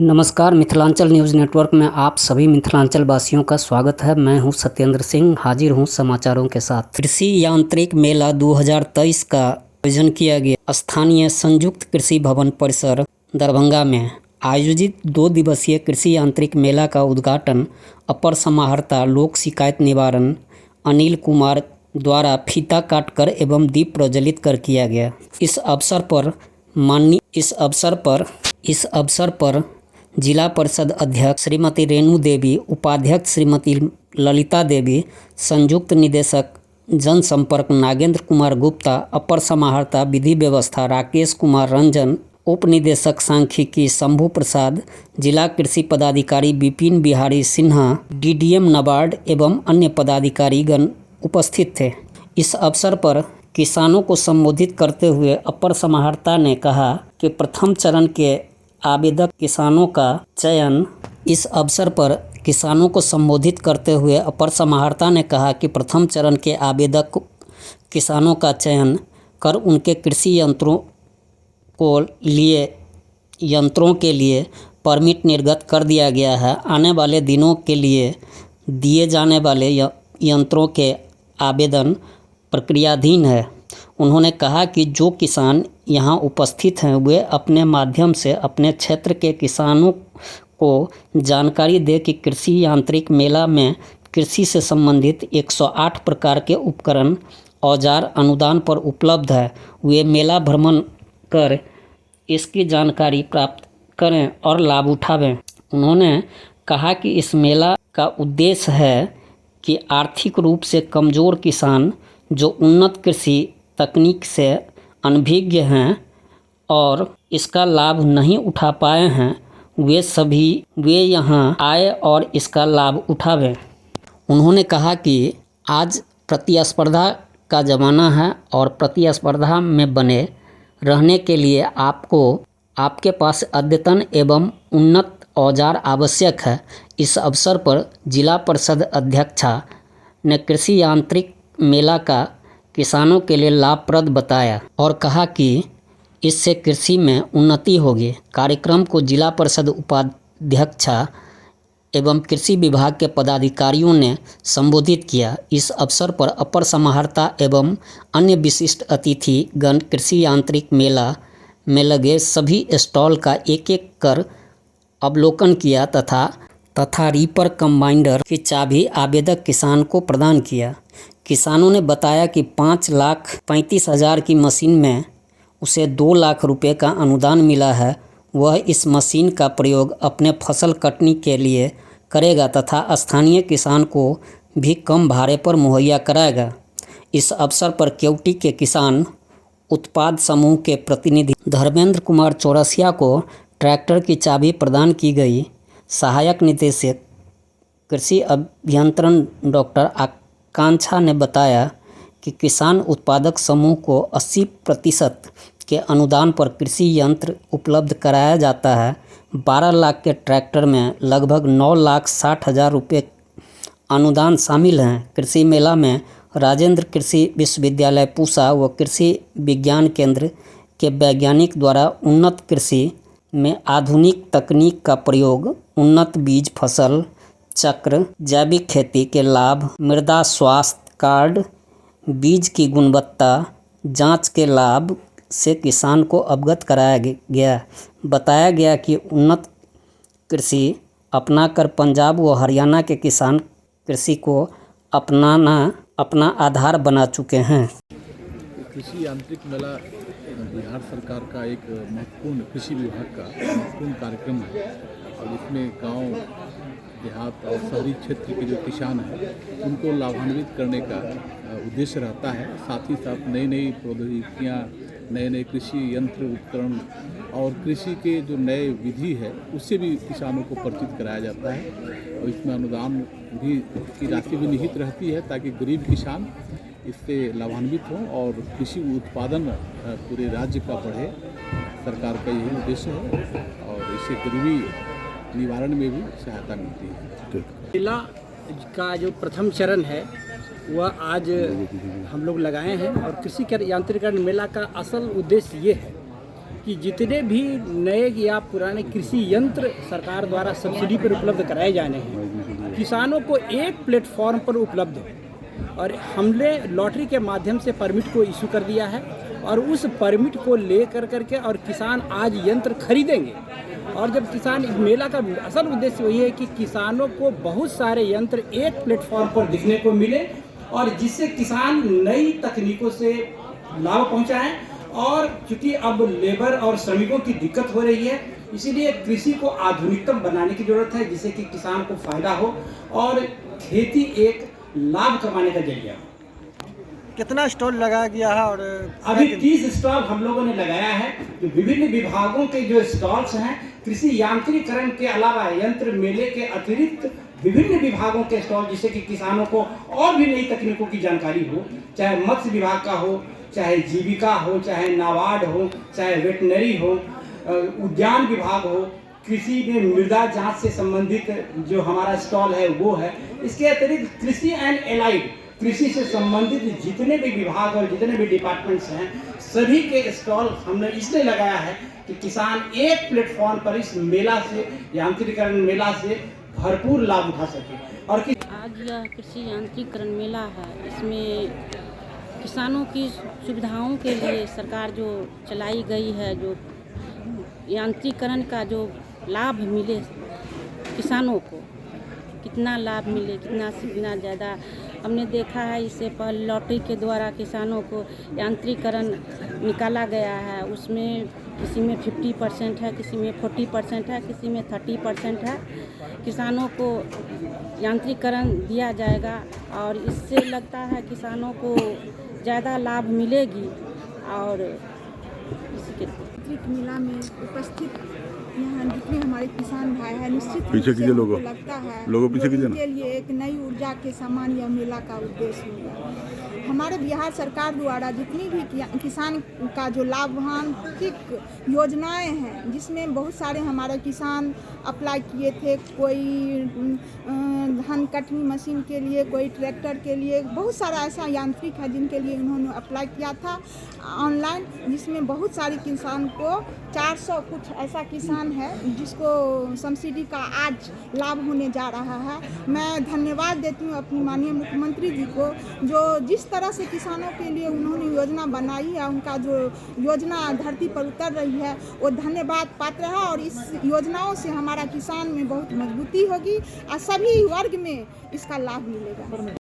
नमस्कार, Mithilanchal news network में आप सभी मिथिलांचल वासियों का स्वागत है। मैं हूं सत्येंद्र सिंह, हाजिर हूं समाचारों के साथ। कृषि यांत्रिक मेला 2023 का आयोजन किया गया। स्थानीय संयुक्त कृषि भवन परिसर दरभंगा में आयोजित 2 दिवसीय कृषि यांत्रिक मेला का उद्घाटन अपर समाहर्ता लोक शिकायत निवारण अनिल कुमार द्वारा फीता काटकर एवं दीप प्रज्वलित कर किया गया। इस अवसर पर जिला परिषद अध्यक्ष श्रीमती रेणु देवी, उपाध्यक्ष श्रीमती ललिता देवी, संयुक्त निदेशक जनसंपर्क नागेंद्र कुमार गुप्ता, अपर समाहर्ता विधि व्यवस्था राकेश कुमार रंजन, उप निदेशक सांख्यिकी शंभू प्रसाद, जिला कृषि पदाधिकारी विपिन बिहारी सिन्हा, डीडीएम नाबार्ड एवं अन्य पदाधिकारीगण उपस्थित थे। इस अवसर पर किसानों को संबोधित करते हुए अपर समाहर्ता ने कहा कि प्रथम चरण के आवेदक किसानों का चयन इस अवसर पर किसानों को संबोधित करते हुए अपर समाहर्ता ने कहा कि प्रथम चरण के आवेदक किसानों का चयन कर उनके कृषि यंत्रों के लिए परमिट निर्गत कर दिया गया है। आने वाले दिनों के लिए दिए जाने वाले यंत्रों के आवेदन प्रक्रियाधीन है। उन्होंने कहा कि जो किसान यहाँ उपस्थित हैं वे अपने माध्यम से अपने क्षेत्र के किसानों को जानकारी दे कि कृषि यांत्रिक मेला में कृषि से संबंधित 108 प्रकार के उपकरण औजार अनुदान पर उपलब्ध है। वे मेला भ्रमण कर इसकी जानकारी प्राप्त करें और लाभ उठावें। उन्होंने कहा कि इस मेला का उद्देश्य है कि आर्थिक रूप से कमज़ोर किसान जो उन्नत कृषि तकनीक से अनभिज्ञ हैं और इसका लाभ नहीं उठा पाए हैं, वे यहाँ आए और इसका लाभ उठावें। उन्होंने कहा कि आज प्रतिस्पर्धा का ज़माना है और प्रतिस्पर्धा में बने रहने के लिए आपके पास अद्यतन एवं उन्नत औजार आवश्यक है। इस अवसर पर जिला परिषद अध्यक्षा ने कृषि यांत्रिक मेला का किसानों के लिए लाभप्रद बताया और कहा कि इससे कृषि में उन्नति होगी। कार्यक्रम को जिला परिषद उपाध्यक्षा एवं कृषि विभाग के पदाधिकारियों ने संबोधित किया। इस अवसर पर अपर समाहर्ता एवं अन्य विशिष्ट अतिथिगण कृषि यांत्रिक मेला में लगे सभी स्टॉल का एक-एक कर अवलोकन किया तथा रीपर कंबाइंडर की चाबी आवेदक किसान को प्रदान किया। किसानों ने बताया कि 5,35,000 की मशीन में उसे 2 लाख रुपए का अनुदान मिला है। वह इस मशीन का प्रयोग अपने फसल कटनी के लिए करेगा तथा स्थानीय किसान को भी कम भाड़े पर मुहैया कराएगा। इस अवसर पर केवटी के किसान उत्पाद समूह के प्रतिनिधि धर्मेंद्र कुमार चौरसिया को ट्रैक्टर की चाबी प्रदान की गई। सहायक निदेशक कृषि अभियंत्रण डॉक्टर आकांक्षा ने बताया कि किसान उत्पादक समूह को 80% के अनुदान पर कृषि यंत्र उपलब्ध कराया जाता है। 12 लाख के ट्रैक्टर में लगभग 9,60,000 रुपये अनुदान शामिल हैं। कृषि मेला में राजेंद्र कृषि विश्वविद्यालय पूसा व कृषि विज्ञान केंद्र के वैज्ञानिक द्वारा उन्नत कृषि में आधुनिक तकनीक का प्रयोग, उन्नत बीज फसल चक्र, जैविक खेती के लाभ, मृदा स्वास्थ्य कार्ड, बीज की गुणवत्ता जांच के लाभ से किसान को अवगत कराया गया। बताया गया कि उन्नत कृषि अपनाकर पंजाब व हरियाणा के किसान कृषि को अपना आधार बना चुके हैं। कृषि यांत्रिक मेला बिहार सरकार का एक महत्वपूर्ण कृषि विभाग का महत्वपूर्ण कार्यक्रम है और इसमें गांव देहात और शहरी क्षेत्र के जो किसान हैं उनको लाभान्वित करने का उद्देश्य रहता है। साथ ही साथ नई नई प्रौद्योगिकियाँ, नए नए कृषि यंत्र उपकरण और कृषि के जो नए विधि है उससे भी किसानों को परिचित कराया जाता है और इसमें अनुदान भी की राशि भी निहित रहती है ताकि गरीब किसान इससे लाभान्वित हों और कृषि उत्पादन पूरे राज्य का बढ़े। सरकार का यही उद्देश्य है और इससे गरीबी निवारण में भी सहायता मिलती है। मेला का जो प्रथम चरण है वह आज हम लोग लगाए हैं और कृषि यांत्रिकरण मेला का असल उद्देश्य ये है कि जितने भी नए या पुराने कृषि यंत्र सरकार द्वारा सब्सिडी पर उपलब्ध कराए जाने हैं, किसानों को एक प्लेटफॉर्म पर उपलब्ध हो। और हमने लॉटरी के माध्यम से परमिट को इशू कर दिया है और उस परमिट को ले करके और किसान आज यंत्र खरीदेंगे। और जब किसान इस मेला का असल उद्देश्य वही है कि किसानों को बहुत सारे यंत्र एक प्लेटफॉर्म पर दिखने को मिले और जिससे किसान नई तकनीकों से लाभ पहुंचाएं। और चूंकि अब लेबर और श्रमिकों की दिक्कत हो रही है, इसीलिए कृषि को आधुनिकतम बनाने की जरूरत है जिससे कि किसान को फायदा हो और खेती एक लाभ कमाने का जरिया हो। कितना स्टॉल लगाया गया है? और अभी 30 स्टॉल हम लोगों ने लगाया है। जो विभिन्न विभागों के जो स्टॉल्स हैं, कृषि यांत्रिकरण के अलावा यंत्र मेले के अतिरिक्त विभिन्न विभागों के स्टॉल, जिससे कि किसानों को और भी नई तकनीकों की जानकारी हो, चाहे मत्स्य विभाग का हो, चाहे जीविका हो, चाहे नाबार्ड हो, चाहे वेटनरी हो, उद्यान विभाग हो, कृषि में मृदा जांच से संबंधित जो हमारा स्टॉल है वो है। इसके अतिरिक्त कृषि एंड एलाइड, कृषि से संबंधित जितने भी विभाग और जितने भी डिपार्टमेंट्स हैं, सभी के स्टॉल हमने इसलिए लगाया है कि किसान एक प्लेटफॉर्म पर इस मेला से, यांत्रिकरण मेला से भरपूर लाभ उठा सके। और आज यह कृषि यांत्रिकरण मेला है, इसमें किसानों की सुविधाओं के लिए सरकार जो चलाई गई है, जो यांत्रिकरण का जो लाभ मिले किसानों को, कितना लाभ मिले, कितना से कितना ज़्यादा हमने देखा है। इससे पहले लॉटरी के द्वारा किसानों को यांत्रिकरण निकाला गया है, उसमें किसी में 50% है, किसी में 40% है, किसी में 30% है। किसानों को यांत्रिकरण दिया जाएगा और इससे लगता है किसानों को ज़्यादा लाभ मिलेगी। और इसके मेला में उपस्थित यहाँ जितने हमारे किसान भाई हैं, निश्चित रूप पीछे से कीजिए लोगों, लगता है लोगों पीछे कीजिए ना। उनके लिए एक नई ऊर्जा के समान यह मेला का उद्देश्य होगा। हमारे बिहार सरकार द्वारा जितनी भी किसान का जो लाभान्वित योजनाएं हैं, जिसमें बहुत सारे हमारे किसान अप्लाई किए थे, कोई धान कटनी मशीन के लिए, कोई ट्रैक्टर के लिए, बहुत सारा ऐसा यांत्रिक है जिनके लिए उन्होंने अप्लाई किया था ऑनलाइन, जिसमें बहुत सारे किसान को 400 कुछ ऐसा किसान है जिसको सब्सिडी का आज लाभ होने जा रहा है। मैं धन्यवाद देती हूँ अपनी माननीय मुख्यमंत्री जी को, जो जिस तरह से किसानों के लिए उन्होंने योजना बनाई है, उनका जो योजना धरती पर उतर रही है वो धन्यवाद पात्र है। और इस योजनाओं से हमारा किसान में बहुत मजबूती होगी और सभी वर्ग में इसका लाभ मिलेगा।